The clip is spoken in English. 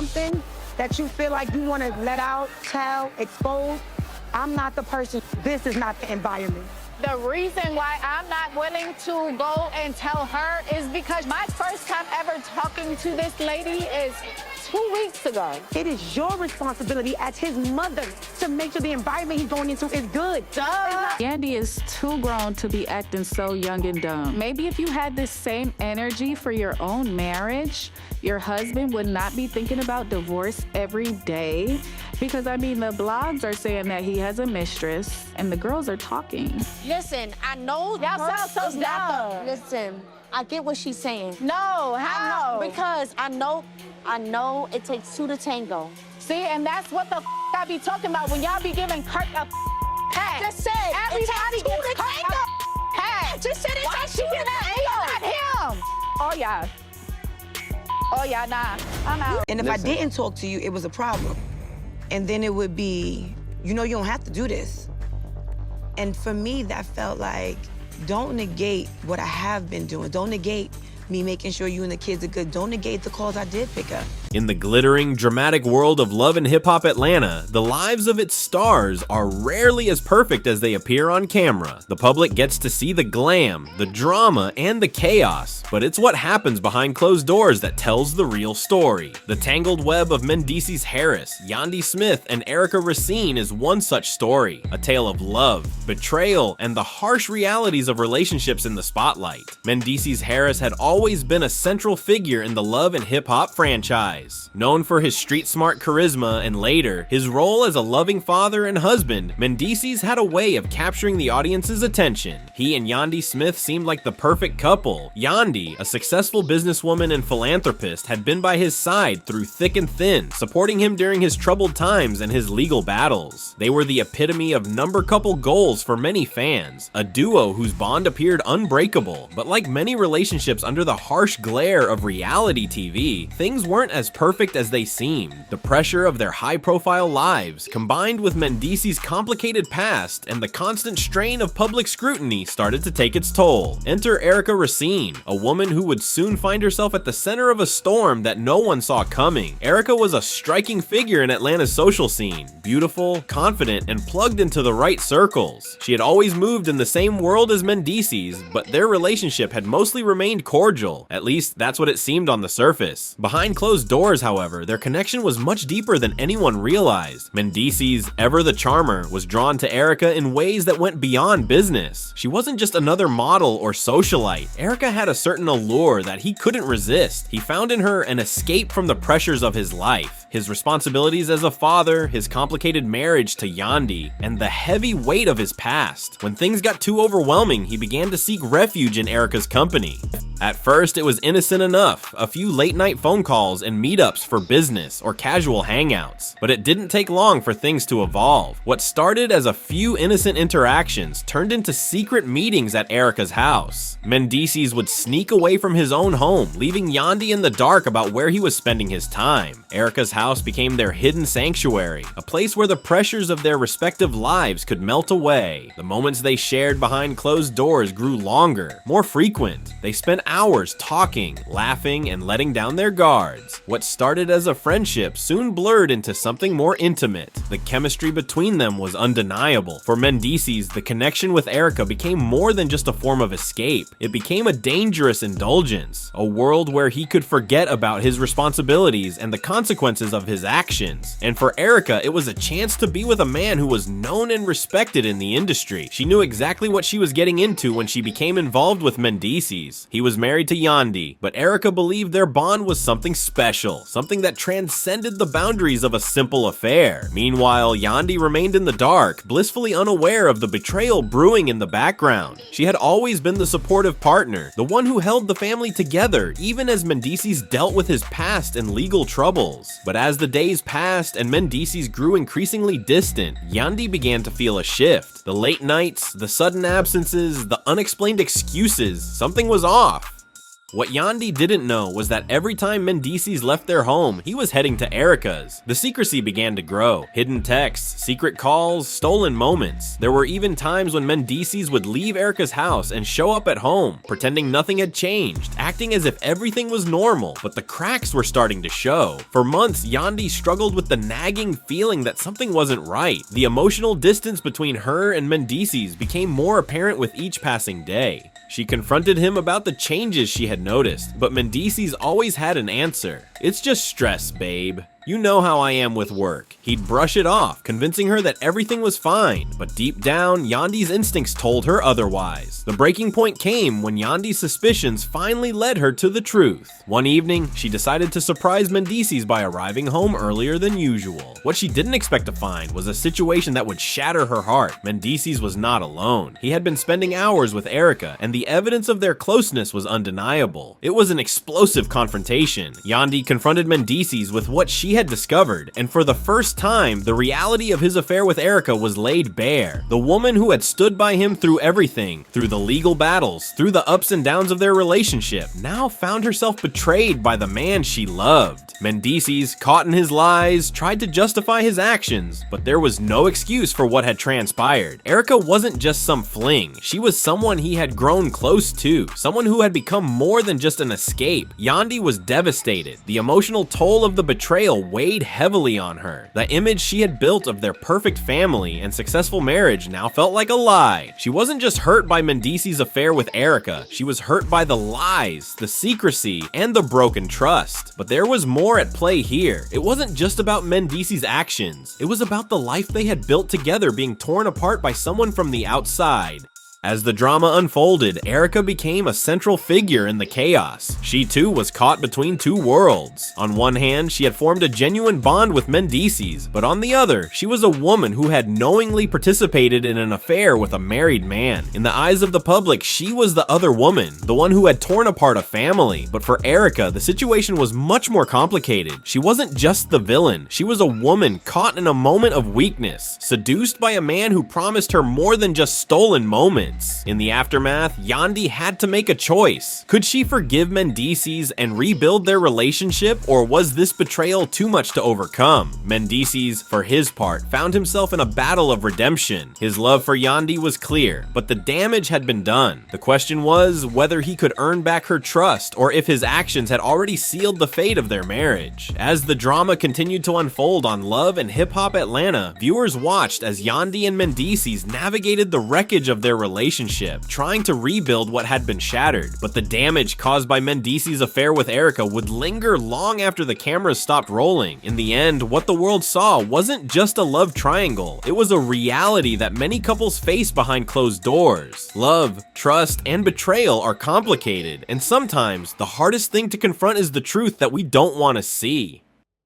something that you feel like you want to let out, tell, expose, I'm not the person. This is not the environment. The reason why I'm not willing to go and tell her is because my first time ever talking to this lady is 2 weeks ago. It is your responsibility as his mother to make sure the environment he's going into is good. Duh. Yandi is too grown to be acting so young and dumb. Maybe if you had this same energy for your own marriage, your husband would not be thinking about divorce every day. Because, I mean, the blogs are saying that he has a mistress, and the girls are talking. Listen, I know y'all sound so dumb. Listen, I get what she's saying. No, how? Because I know it takes two to tango. See, and that's what the I be talking about when y'all be giving Kurt a pass. Just said, everybody gets Kurt a pass. Just said it takes two to Not him. Oh, yeah. Oh, yeah, nah. I'm out. And if I didn't talk to you, it was a problem. And then it would be, you know, you don't have to do this. And for me, that felt like, don't negate what I have been doing. Don't negate me making sure you and the kids are good. Don't negate the calls I did pick up. In the glittering, dramatic world of Love and Hip Hop Atlanta, the lives of its stars are rarely as perfect as they appear on camera. The public gets to see the glam, the drama, and the chaos, but it's what happens behind closed doors that tells the real story. The tangled web of Mendeecees Harris, Yandi Smith, and Erica Racine is one such story, a tale of love, betrayal, and the harsh realities of relationships in the spotlight. Mendeecees Harris had always been a central figure in the Love and Hip Hop franchise. Known for his street-smart charisma and later, his role as a loving father and husband, Mendeecees had a way of capturing the audience's attention. He and Yandi Smith seemed like the perfect couple. Yandi, a successful businesswoman and philanthropist, had been by his side through thick and thin, supporting him during his troubled times and his legal battles. They were the epitome of number couple goals for many fans, a duo whose bond appeared unbreakable. But like many relationships under the harsh glare of reality TV, things weren't as perfect as they seemed. The pressure of their high-profile lives, combined with Mendeecees' complicated past and the constant strain of public scrutiny, started to take its toll. Enter Erica Racine, a woman who would soon find herself at the center of a storm that no one saw coming. Erica was a striking figure in Atlanta's social scene, beautiful, confident, and plugged into the right circles. She had always moved in the same world as Mendeecees, but their relationship had mostly remained cordial. At least, that's what it seemed on the surface. Behind closed doors, however, their connection was much deeper than anyone realized. Mendeecees, ever the charmer, was drawn to Erica in ways that went beyond business. She wasn't just another model or socialite. Erica had a certain allure that he couldn't resist. He found in her an escape from the pressures of his life, his responsibilities as a father, his complicated marriage to Yandi, and the heavy weight of his past. When things got too overwhelming, he began to seek refuge in Erica's company. At first, it was innocent enough, a few late-night phone calls and meetups for business or casual hangouts. But it didn't take long for things to evolve. What started as a few innocent interactions turned into secret meetings at Erica's house. Mendeecees would sneak away from his own home, leaving Yandi in the dark about where he was spending his time. Erica's house became their hidden sanctuary, a place where the pressures of their respective lives could melt away. The moments they shared behind closed doors grew longer, more frequent. They spent hours talking, laughing, and letting down their guards. What started as a friendship soon blurred into something more intimate. The chemistry between them was undeniable. For Mendeecees, the connection with Erica became more than just a form of escape. It became a dangerous indulgence, a world where he could forget about his responsibilities and the consequences of his actions. And for Erica, it was a chance to be with a man who was known and respected in the industry. She knew exactly what she was getting into when she became involved with Mendeecees. He was married to Yandi, but Erica believed their bond was something special, something that transcended the boundaries of a simple affair. Meanwhile, Yandi remained in the dark, blissfully unaware of the betrayal brewing in the background. She had always been the supportive partner, the one who held the family together, even as Mendeecees dealt with his past and legal troubles. But as the days passed and Mendeecees grew increasingly distant, Yandi began to feel a shift. The late nights, the sudden absences, the unexplained excuses, something was off. What Yandi didn't know was that every time Mendeecees left their home, he was heading to Erica's. The secrecy began to grow. Hidden texts, secret calls, stolen moments. There were even times when Mendeecees would leave Erica's house and show up at home, pretending nothing had changed, acting as if everything was normal, but the cracks were starting to show. For months, Yandi struggled with the nagging feeling that something wasn't right. The emotional distance between her and Mendeecees became more apparent with each passing day. She confronted him about the changes she had noticed, but Mendeecees always had an answer. "It's just stress, babe. You know how I am with work." He'd brush it off, convincing her that everything was fine, but deep down, Yandi's instincts told her otherwise. The breaking point came when Yandi's suspicions finally led her to the truth. One evening, she decided to surprise Mendeecees by arriving home earlier than usual. What she didn't expect to find was a situation that would shatter her heart. Mendeecees was not alone. He had been spending hours with Erica, and the evidence of their closeness was undeniable. It was an explosive confrontation. Yandi confronted Mendeecees with what she had discovered, and for the first time, the reality of his affair with Erica was laid bare. The woman who had stood by him through everything, through the legal battles, through the ups and downs of their relationship, now found herself betrayed by the man she loved. Mendeecees, caught in his lies, tried to justify his actions, but there was no excuse for what had transpired. Erica wasn't just some fling, she was someone he had grown close to, someone who had become more than just an escape. Yandi was devastated. The emotional toll of the betrayal weighed heavily on her. The image she had built of their perfect family and successful marriage now felt like a lie. She wasn't just hurt by Mendeecees' affair with Erica, she was hurt by the lies, the secrecy, and the broken trust. But there was more at play here. It wasn't just about Mendeecees' actions, it was about the life they had built together being torn apart by someone from the outside. As the drama unfolded, Erica became a central figure in the chaos. She too was caught between two worlds. On one hand, she had formed a genuine bond with Mendeecees, but on the other, she was a woman who had knowingly participated in an affair with a married man. In the eyes of the public, she was the other woman, the one who had torn apart a family. But for Erica, the situation was much more complicated. She wasn't just the villain, she was a woman caught in a moment of weakness, seduced by a man who promised her more than just stolen moments. In the aftermath, Yandi had to make a choice. Could she forgive Mendeecees and rebuild their relationship, or was this betrayal too much to overcome? Mendeecees, for his part, found himself in a battle of redemption. His love for Yandi was clear, but the damage had been done. The question was whether he could earn back her trust, or if his actions had already sealed the fate of their marriage. As the drama continued to unfold on Love and Hip Hop Atlanta, viewers watched as Yandi and Mendeecees navigated the wreckage of their relationship, trying to rebuild what had been shattered. But the damage caused by Mendeecees' affair with Erica would linger long after the cameras stopped rolling. In the end, what the world saw wasn't just a love triangle, it was a reality that many couples face behind closed doors. Love, trust, and betrayal are complicated, and sometimes the hardest thing to confront is the truth that we don't want to see.